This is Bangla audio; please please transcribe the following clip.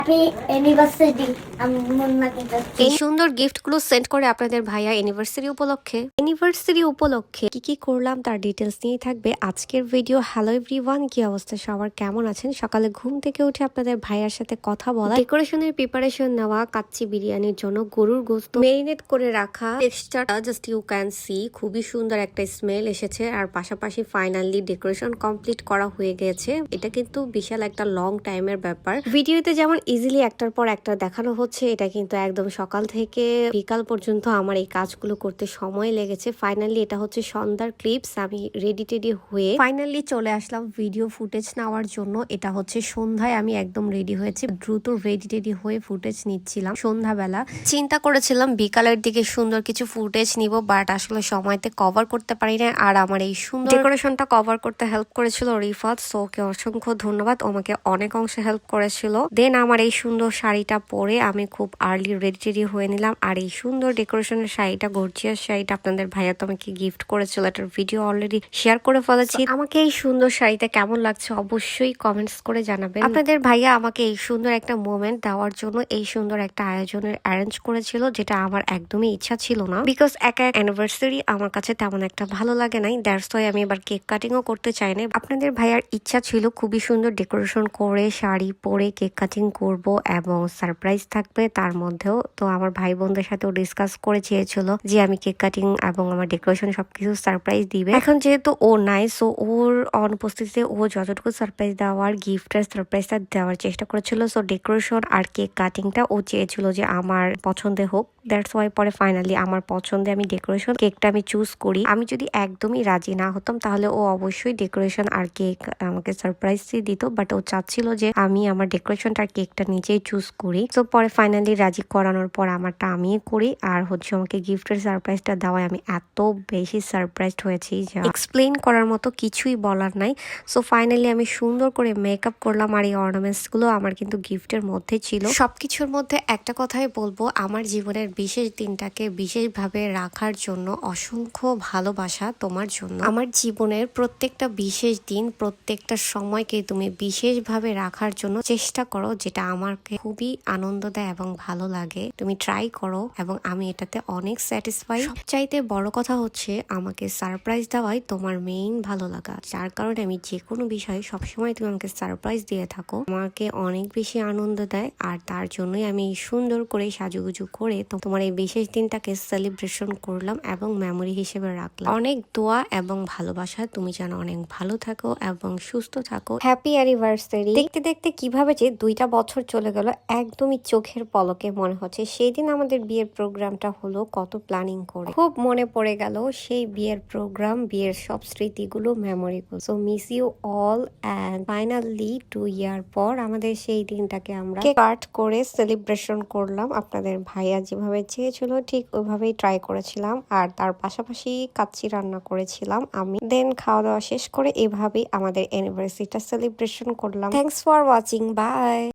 হ্যাপি অ্যানিভার্সারি এই সুন্দর গিফটগুলো সেন্ড করে আপনাদের ভাইয়া এনিভার্সারি উপলক্ষে কি কি করলাম তার ডিটেলস নিয়ে থাকবে আজকের ভিডিও। হ্যালো এভরিওয়ান, কি অবস্থা সবার, কেমন আছেন? সকালে ঘুম থেকে উঠে আপনাদের ভাইয়ার সাথে কথা বলা, ডেকোরেশনের প্রিপারেশন নেওয়া, কাচ্চি বিরিয়ানির জন্য গরুর গোশত মেরিনেট করে রাখা, টেক্সচারটা জাস্ট ইউ ক্যান সি, খুবই সুন্দর একটা স্মেল এসেছে। আর পাশাপাশি ফাইনালি ডেকোরেশন কমপ্লিট করা হয়ে গেছে। এটা কিন্তু বিশাল একটা লং টাইমের ব্যাপার। ভিডিওতে যেমন ইজিলি একটার পর একটা দেখানো হচ্ছে, এটা কিন্তু একদম সকাল থেকে বিকাল পর্যন্ত আমার এই কাজগুলো করতে সময় লেগেছে। ফাইনালি এটা হচ্ছে সন্ধ্যার ক্লিপস। আমি রেডি টেডি হয়ে ফাইনালি চলে আসলাম ভিডিও ফুটেজ নেওয়ার জন্য। এটা হচ্ছে সন্ধ্যায় আমি একদম রেডি হয়েছি, দ্রুত রেডি টেডি হয়ে ফুটেজ নিচ্ছিলাম। সন্ধ্যাবেলা চিন্তা করেছিলাম বিকালের দিকে সুন্দর কিছু ফুটেজ নিব, বাট আসলে সময়তে কভার করতে পারি না। আর আমার এই সুন্দর ডেকোরেশনটা কভার করতে হেল্প করেছিল রিফাত, সো ওকে অসংখ্য ধন্যবাদ, আমাকে অনেক অংশে হেল্প করেছিল। দেন আমার এই সুন্দর শাড়িটা পরে আমি খুব আর্লি রেডি টেডি হয়ে নিলাম। আর এই সুন্দর ডেকোরেশনের শাড়িটা, গর্জিয়াস শাড়িটা আপনাদের ভাইয়া তো আমাকে গিফট করেছিল, এটার ভিডিও অলরেডি শেয়ার করে ফেলেছি। আমাকে এই সুন্দর শাড়িটা কেমন লাগছে অবশ্যই কমেন্টস করে জানাবেন। আপনাদের ভাইয়া আমাকে এই সুন্দর একটা মোমেন্ট দেওয়ার জন্য এই সুন্দর একটা আয়োজনের অ্যারেঞ্জ করেছিল, যেটা আমার একদমই ইচ্ছা ছিল না, বিকজ একা অ্যানিভার্সারি আমার কাছে তেমন একটা ভালো লাগে নাই। দ্যাটস ওয়াই আমি এবার কেক কাটিংও করতে চাই না। আপনাদের ভাইয়ার ইচ্ছা ছিল খুবই সুন্দর ডেকোরেশন করে শাড়ি পরে কেক কাটিং করব এবং সারপ্রাইজ থাকবে তার মধ্যেও। তো আমার ভাই বোনদের সাথেও ডিসকাস করে চেয়েছিল যে আমি কেক কাটিং এবং আমার ডেকোরেশন সবকিছু সারপ্রাইজ দিবে। এখন যেহেতু ও নাই, সো ওর অনুপস্থিতিতে ও যতটুকু সারপ্রাইজ দেওয়ার গিফটের সারপ্রাইজটা দেওয়ার চেষ্টা করেছিল। সো ডেকোরেশন আর কেক কাটিংটা ও চেয়েছিল যে আমার পছন্দে হোক। দ্যাটস ওয়াই পরে ফাইনালি আমার পছন্দে আমি ডেকোরেশন কেকটা আমি চুজ করি। আমি যদি একদমই রাজি না হতাম তাহলে ও অবশ্যই ডেকোরেশন আর কেক আমাকে সারপ্রাইজ দিত, বাট ও চাচ্ছিল যে আমি আমার ডেকোরেশনটা আর কেকটা নিজেই চুজ করি। তো পরে ফাইনালি রাজি করানোর পর আমারটা আমিই করি। আর হচ্ছে আমাকে গিফটের সারপ্রাইজটা দেওয়ায় আমি এত বেশি সারপ্রাইজড হয়েছি যা এক্সপ্লেইন করার মতো কিছুই বলার নাই। সো ফাইনালি আমি সুন্দর করে মেকআপ করলাম, আর এই অর্নামেন্টস গুলো আমার কিন্তু গিফটের মধ্যে ছিল। সবকিছুর মধ্যে একটা কথাই বলবো, আমার জীবনের বিশেষ দিনটাকে বিশেষভাবে রাখার জন্য অসংখ্য ভালোবাসা তোমার জন্য। আমার জীবনের প্রত্যেকটা বিশেষ দিন, প্রত্যেকটা সময়কে তুমি বিশেষভাবে রাখার জন্য চেষ্টা করো, যেটা আমাকে খুবই আনন্দ দেয় এবং ভালো লাগে। তুমি ট্রাই করো এবং আমি এটাতে অনেক স্যাটিসফাই। সবচাইতে বড় কথা হচ্ছে আমাকে সারপ্রাইজ দেওয়াই তোমার মেইন ভালো লাগা, যার কারণে আমি যে কোনো বিষয়ে সবসময় তুমি আমাকে সারপ্রাইজ দিয়ে থাকো, আমাকে অনেক বেশি আনন্দ দেয়। আর তার জন্যই আমি সুন্দর করে সাজুগুজু করে তোমার এই বিশেষ দিনটাকে সেলিব্রেশন করলাম এবং মেমোরি হিসেবে রাখলাম। অনেক দোয়া এবং ভালোবাসা, তুমি যেন অনেক ভালো থাকো এবং সুস্থ থাকো। Happy anniversary. দেখতে দেখতে কিভাবে যে 2টা বছর চলে গেল একদমই চোখের পলকে মনে হচ্ছে। সেই দিন আমাদের বিয়ের প্রোগ্রামটা হলো, কত প্ল্যানিং করে খুব মনে পড়ে গেল সেই বিয়ের প্রোগ্রাম, বিয়ের সব স্মৃতিগুলো, মেমোরিগুলো। So miss you all. And finally 2 year পর আমাদের সেই দিনটাকে আমরা কাট করে সেলিব্রেশন করলাম। আপনাদের ভাইয়া যেভাবে চেয়েছিল ঠিক ওইভাবেই ট্রাই করেছিলাম, আর তার পাশাপাশি কাচ্চি রান্না করেছিলাম আমি। দেন খাওয়া দাওয়া শেষ করে এভাবেই আমাদের অ্যানিভার্সারিটা সেলিব্রেশন করলাম। Thanks for watching, by.